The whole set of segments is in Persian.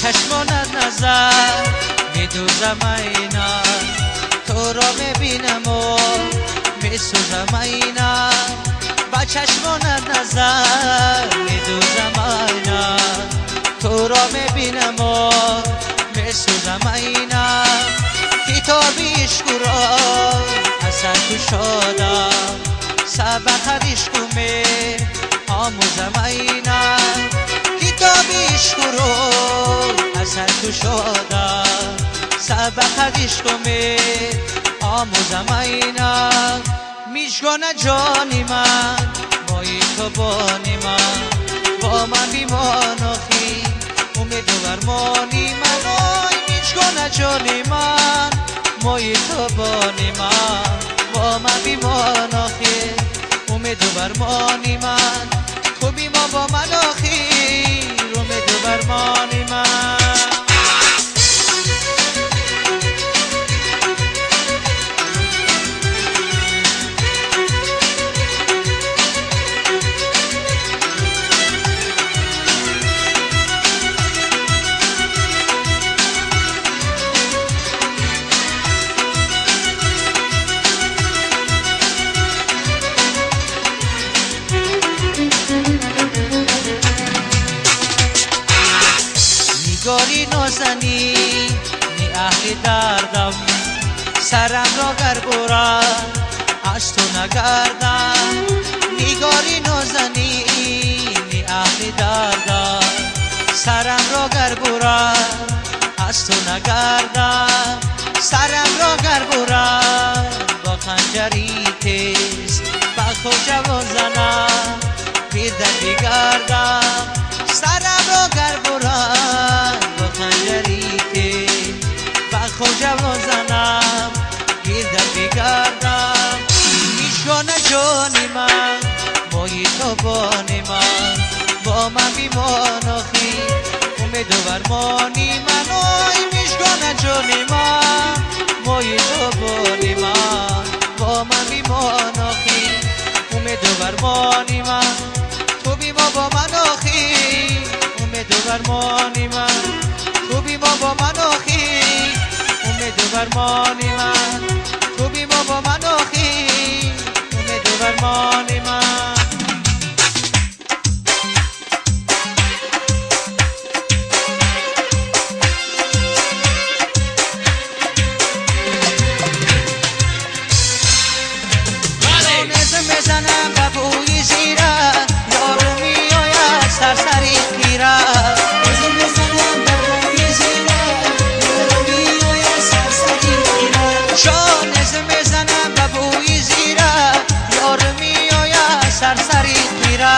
چشمانت نظر میدوزم اینا، تو را میبینم و میسوزم اینا. با چشمانت نظر میدوزم اینا، تو را میبینم و میسوزم اینا. کتابی عشق را اثر کشادم، سبق عشق می آموزم اینا. کتابی عشق رو اثر کشادم، سبق عشق می آموزم اینا. میشگانه جانی من مایی تو بانی من، با من بیمان آخی امید و برمانی من. آی میشگانه جانی من مایی تو بانی من، با من بیمان آخی امید و برمانی من. خوبی ما با من آخی امید و برمانی من. نگاری نازنی نی اهل دردم، سرم را گر برد از تو نگردم. نگاری نازنی نی اهل دردم، سرم را گر برد از تو نگردم. سرم را گر برد با خنجری تیز، با خود جوان زنم پیر در بگردم. سرم را گر برد با خنجری تیز، با خود جوان زنم پیر در بگردم. میشگانه جانی من مایی تو بانی من، با من بیمان آخی امید و برمانی من. آی میشگانه جانی من مایی تو بانی من، با من بیمان آخی امید و برمانی من. تو بی ما با من آخی امید و برمانی من، تو بی ما با من آخی امید و برمانی من، تو بی ما با من آخی امید و برمانی من. میزنم به بوی زیره، یارو میآید سرسری خیره. میزنم به بوی زیره، یارو میآید سرسری خیره. شانز میزنم به بوی زیره، یارو میآید سرسری خیره.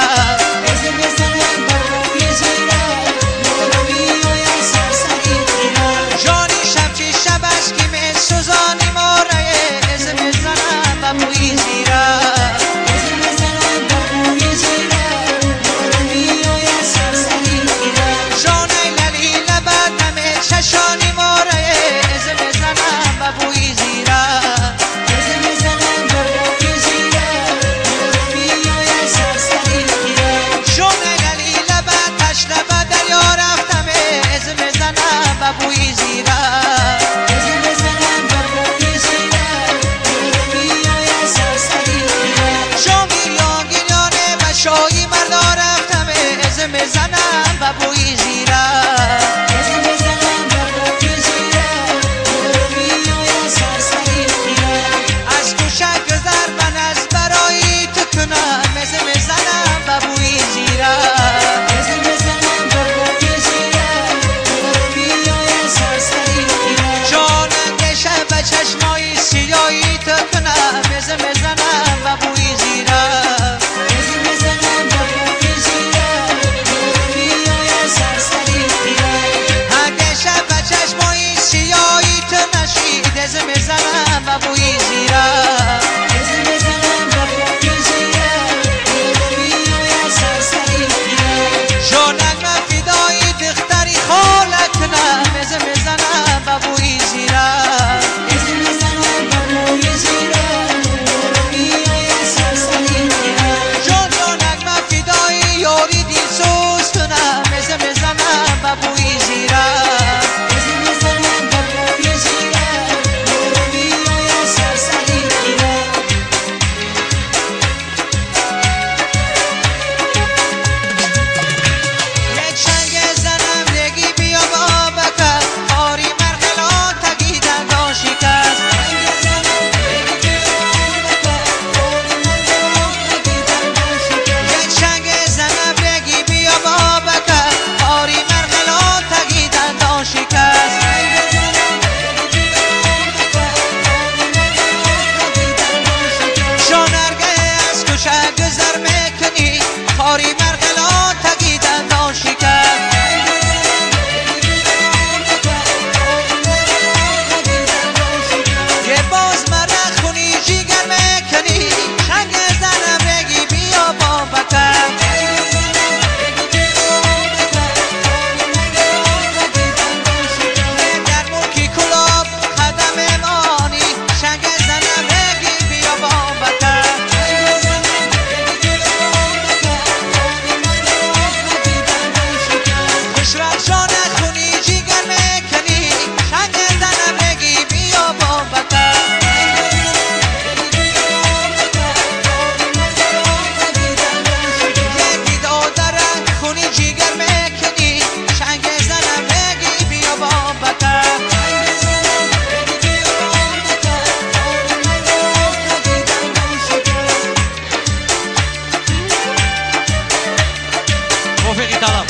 میزنم به بوی زیره، یارو میآید سرسری خیره. جانی شب چی شب است که میسوزانی ماره، میزنم به بوی زیره. شانی ماره از میزنم به بوی زیره، از میزنم به بوی زیره، میآید سرسری خیره. شونه گلی لبت پشت لبت دریا رفتم، از میزنم به بوی زیره، از میزنم به بوی زیره، میآید سرسری خیره. شامیر یا گریانه و شایی مردا رفتم، از میزنم به بوی زیره. چشمای سیایی تو کنم، میزنم به بوی زیره، میزنم به بوی زیره، میآید سرسری. طلب